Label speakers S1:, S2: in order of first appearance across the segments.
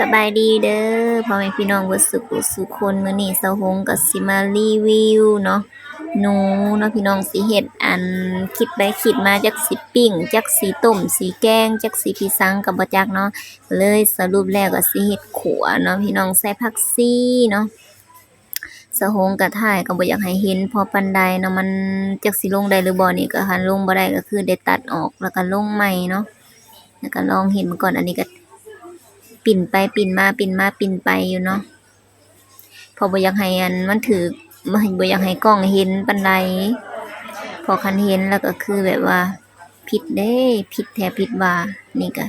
S1: สบายดีเด้อพ่อแม่พี่น้องเบิดสุขคนมื้อนี้เซาหงก็สิมารีวิวเนาะหนูเนาะพี่น้องสิเฮ็ดคิดไปคิดมาจักสิปิ้งจักสิต้มสิแกงจักสิพิซังก็บ่จักเนาะเลยสรุปแล้วก็สิเฮ็ดขัวเนาะพี่น้องใส่ผักชีเนาะเซาหงก็ถ่ายก็บ่อยากให้เห็นพอปานใดเนาะมันจักสิลงได้หรือบ่นี่ก็คันลงบ่ได้ก็คือได้ตัดออกแล้วก็ลงใหม่เนาะแล้วก็ลองเห็นมาก่อนอันนี้ก็ปิ่นไปปิ่นมาปิ่นมาปิ่นไปอยู่เนาะพอบ่อยากให้มันถือบ่อยากให้กล้องเห็นปานใดพอคันเห็นแล้วก็คือแบบว่าผิดเด้ผิดแท้ผิดว่านี่ก็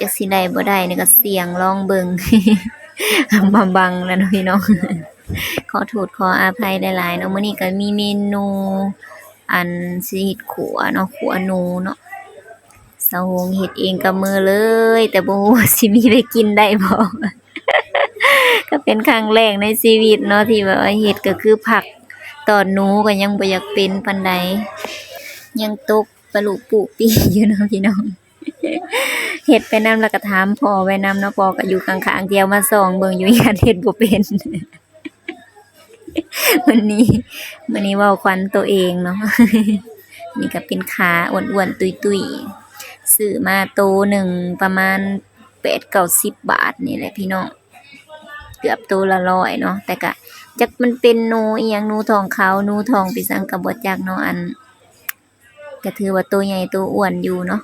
S1: จักสิได้บ่ได้นี่ก็เสี่ยงลองเบิ่ง มาบังแล้วเนาะพี่น้อง ขอโทษขออภัยหลายๆเนาะมื้อนี้ก็มีเมนูสิเฮ็ดขัวเนาะขัวหนูเนาะเซาหงเฮ็ดเองกับมือเลย แต่บ่ฮู้ว่าสิมีได้กินได้บ่ ก็เป็นครั้งแรกในชีวิตเนาะที่แบบว่าเฮ็ดก็คือผักตอนหนูก็ยังบ่อยากเป็นปานใดยังตกปลุปุปี้ อยู่เนาะพี่น้อง เฮ็ดไปนำแล้วก็ถามพ่อไว้นำเนาะพ่อก็อยู่ข้างๆเที่ยวมาส่องเบิ่งอยู่ญาติเฮ็ดบ่เป็น วันนี้เว้าควันตัวเองเนาะ นี่ก็เป็นขาอ้วนๆตุ้ยๆซื้อมาโตหนึ่งประมาณ8-90 บาทนี่แหละพี่น้องเกือบโตละ100เนาะแต่ก็จักมันเป็นหนูอิหยังหนูทองขาวหนูทองปิสังก็บ่จักเนาะก็ถือว่าตัวใหญ่ตัวอ้วนอยู่เนาะ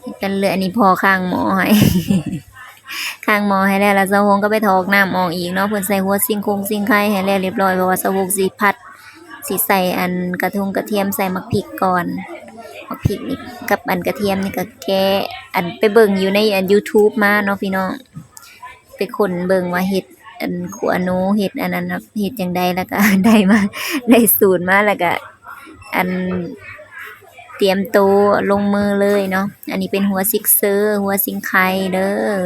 S1: นี่กันเลยอันนี้พอข้างหมอให้ ข้างหมอให้แล้วเซาหงก็ไปถอกน้ำออกอีกเนาะเพิ่นใส่หัวซิงไข่ให้แล้วเรียบร้อยเพราะว่าเซาหงสิผัดสิใส่กระเทียมใส่มักพริกก่อนมักพริกนี่กับกระเทียมนี่ก็แกะไปเบิ่งอยู่ในYouTube มาเนาะพี่น้องไปค้นเบิ่งว่าเฮ็ดขัวหนูเฮ็ดอันนั้นน่ะเฮ็ดจั่งใดแล้วก็ ได้มาได้สูตรมาแล้วก็อันเตรียมตัวลงมือเลยเนาะอันนี้เป็นหัวซิกเซอร์หัวซิงไข่เด้อ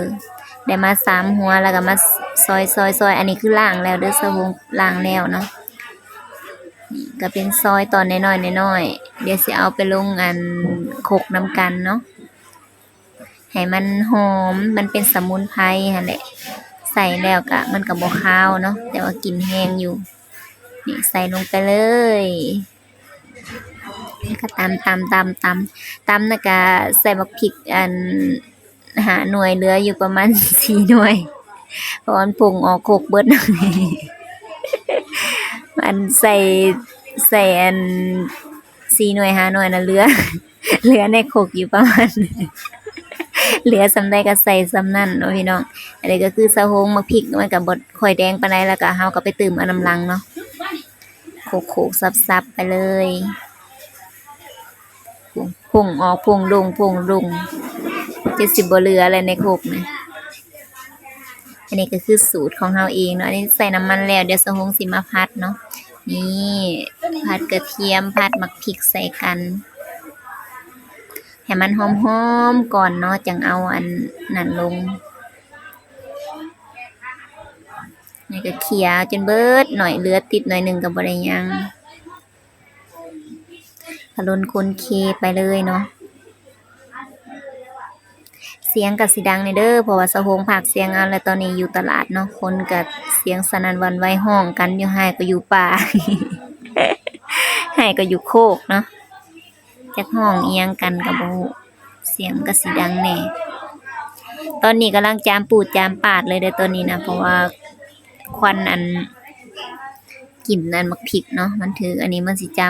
S1: ได้มา3หัวแล้วก็มาซอยๆๆอันนี้คือล้างแล้วเด้อเซาหงล้างแล้วเนาะนี่ก็เป็นซอยตอนน้อยๆเดี๋ยวสิเอาไปลงโขลกนำกันเนาะให้มันหอมมันเป็นสมุนไพรหั่นแหละใส่แล้วก็มันก็บ่คาวเนาะแต่ว่ากลิ่นแรงอยู่นี่ใส่ลงไปเลยแล้วก็ตำแล้วก็ใส่บักพริก5 หน่วยเหลืออยู่ประมาณ 4 หน่วยเพราะมันผงออกโขกเบิด ใส่4 หน่วย5 หน่วยน่ะเหลือ เหลือในโขกอยู่ประมาณ เหลือส่ำใดก็ใส่ส่ำนั้นเนาะพี่น้องอันนี้ก็คือเซาหงมักพริกมันก็บ่ค่อยแดงปานใดแล้วก็เฮาก็ไปตื้มเอาน้ำลังเนาะโขกๆสับๆไปเลยพุ่งออกพุ่งลงจะสิบ่เหลืออะไรในโขกนะอันนี้ก็คือสูตรของเฮาเองเนาะอันนี้ใส่น้ำมันแล้วเดี๋ยวเซาหงสิมาผัดเนาะนี่ผัดกระเทียมผัดมักพริกใส่กันให้มันหอมๆก่อนเนาะจังเอานั่นลงนี่ก็เคี่ยวจนเบิดหน่อยเหลือติดหน่อยหนึงก็บ่ได้หยังคนเคไปเลยเนาะเสียงก็สิดังเด้อเพราะว่าเซาหงพากย์เสียงเอาแล้วตอนนี้อยู่ตลาดเนาะคนก็เสียงสนั่นหวั่นไหวร้องกันอยู่ไห้ก็อยู่ป่า ไห้ก็อยู่โคกเนาะจักร้องอิหยังกันก็บ่ฮู้เสียงก็สิดังแน่ตอนนี้กำลังจามปูดจามปาดเลยเด้อตอนนี้นะเพราะว่าควันกลิ่นมักพริกเนาะมันถืออันนี้มันสิจ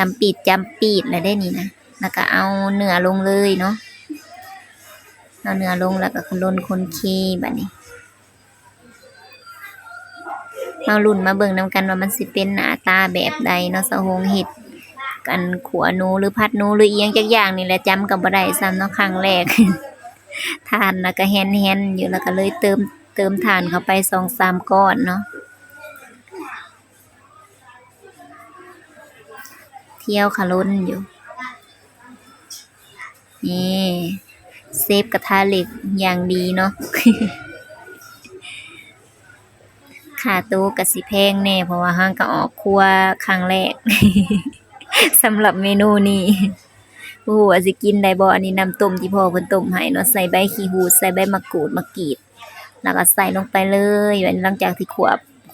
S1: ำปีดแล้วได้นี่นะแล้วก็เอาเนื้อลงเลยเนาะเอาเนื้อลงแล้วก็คนเคบัดนี้มาลุ้นมาเบิ่งนำกันว่ามันสิเป็นหน้าตาแบบใดเนาะเซาหงเฮ็ดกันขัวหนูหรือผัดหนูหรืออีหยังจักอย่างนี่แหละจำก็บ่ได้ซ้ำเนาะครั้งแรก ถ่านแล้วก็แฮ่นๆอยู่แล้วก็เลยเติมถ่านเข้าไป 2-3 ก้อนเนาะเที่ยวขะล้นอยู่นี่เซฟกระทะเหล็กอย่างดีเนาะ ค่าตู้ก็สิแพงแน่เพราะว่าเราก็ออกครัวครั้งแรก สำหรับเมนูนี้บ่ฮู้ว่าสิกินได้บ่อันนี้น้ำต้มที่พ่อเพิ่นต้มให้เนาะใส่ใบขี้หูดใส่ใบมะกรูดมากรีดแล้วก็ใส่ลงไปเลยหลังจากที่ขั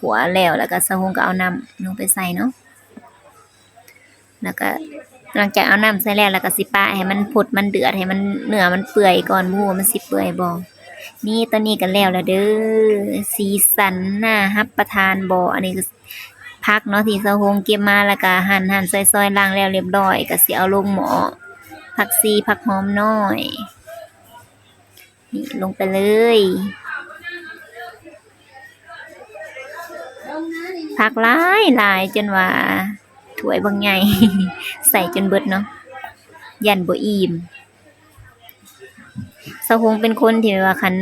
S1: วแล้วแล้วก็สะฮงก็เอาน้ำลงไปใส่เนาะแล้วก็หลังจากเอาน้ำใส่แล้วก็สิปะให้มันพดมันเดือดให้มันเนื้อมันเปื่อยก่อนบ่ฮู้ว่ามันสิเปื่อยบ่นี่ตอนนี้ก็แล้วเด้อสีสันน่ารับประทานบ่อันนี้คือผักเนาะที่สะฮงเก็บมาแล้วก็หั่นๆซอยๆล้างแล้วเรียบร้อยก็สิเอาลงหม้อผักชีผักหอมน้อยนี่ลงไปเลยผักหลายจนว่าถ้วยบางใหญ่ ใส่จนเบิดเนาะยันบ่อิ่มสะฮงเป็นคนที่ว่าคัน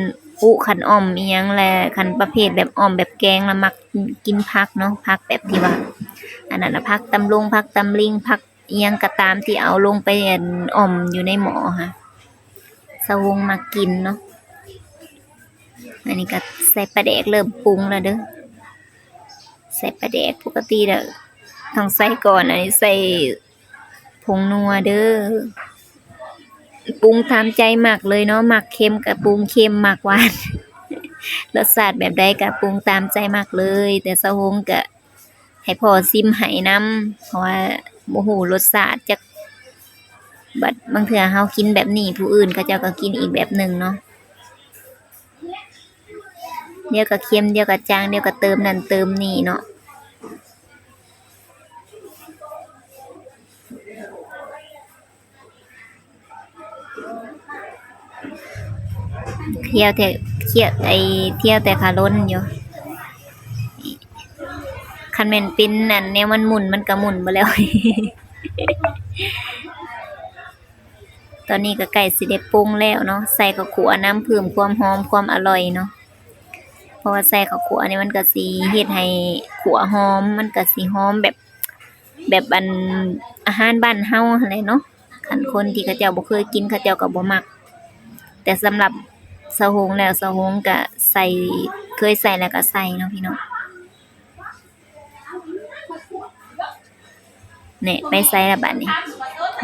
S1: อ้อมอิหยังแลคันประเภทแบบอ้อมแบบแกงแล้วมักกินผักเนาะผักแบบที่ว่าอันนั้นน่ะผักตำลงผักตำลิงผักอิหยังก็ตามที่เอาลงไปอ้อมอยู่ในหม้อค่ะสะฮงมักกินเนาะอันนี้ก็ใส่ปลาแดกเริ่มปรุงแล้วเด้อใส่ปลาแดกปกติแล้วต้องใส่ก่อนอันนี้ใส่ผงนัวเด้อปรุงตามใจมักเลยเนาะมักเค็มก็ปรุงเค็มมักหวาน รสชาติแบบใดก็ปรุงตามใจมักเลยแต่สะฮงก็ให้พ่อชิมให้นำเพราะว่าบ่ฮู้รสชาติจักบัดบางเทื่อเฮากินแบบนี้ผู้อื่นเขาเจ้าก็กินอีกแบบหนึ่งเนาะเดี๋ยวก็เค็มเดี๋ยวก็จางเดี๋ยวก็เติมนั่นเติมนี่เนาะเที่ยวแต่เที่ยวแต่ขาล้นอยู่คันแม่นเป็นนั่นแนวมันหมุนมันก็หมุนบ่แล้ว ตอนนี้ก็ใกล้สิได้ปรุงแล้วเนาะใส่ข้าวคั่วน้ำเพิ่มความหอมความอร่อยเนาะเพราะว่าใส่ข้าวคั่วนี่มันก็สิเฮ็ดให้คั่วหอมมันก็สิหอมแบบอันอาหารบ้านเฮาหั้นแหละเนาะคันคนที่เขาเจ้าบ่เคยกินเขาเจ้าก็บ่มักแต่สำหรับสะฮงแล้วสะฮงก็ใส่เคยใส่แล้วก็ใส่เนาะพี่น้องแหน่ไปใส่แล้วบัดนี้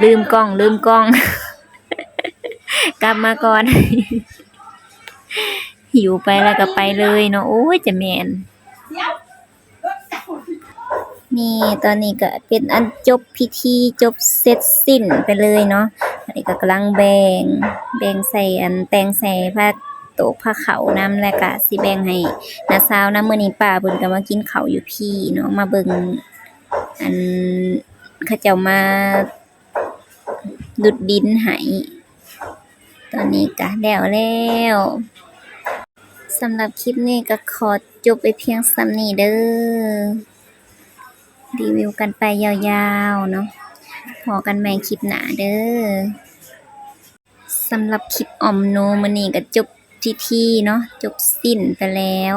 S1: ลืมกล้อง กลับมาก่อน หิวไปแล้วก็ไปเลยเนาะโอ้ยจะแม่นนี่ตอนนี้ก็เป็นอันจบพิธีจบเสร็จสิ้นไปเลยเนาะอันนี้ก็กำลังแบ่งใส่อันแต่งใส่ผ้าโต๊ะผ้าขาวนำแล้วก็สิแบ่งให้น้าสาวนำมื้อนี้ป้าเพิ่นก็มากินข้าวอยู่พี่เนาะมาเบิ่งอันเขาเจ้ามาดุดดินให้ตอนนี้ก็แล้วสำหรับคลิปนี้ก็ขอจบไปเพียงส่ำนี้เด้อรีวิวกันไปยาวๆเนาะพอกันใหม่คลิปหน้าเด้อสำหรับคลิปอ่อมโนมื้อนี้ก็จบพิธีเนาะจบสิ้นไปแล้ว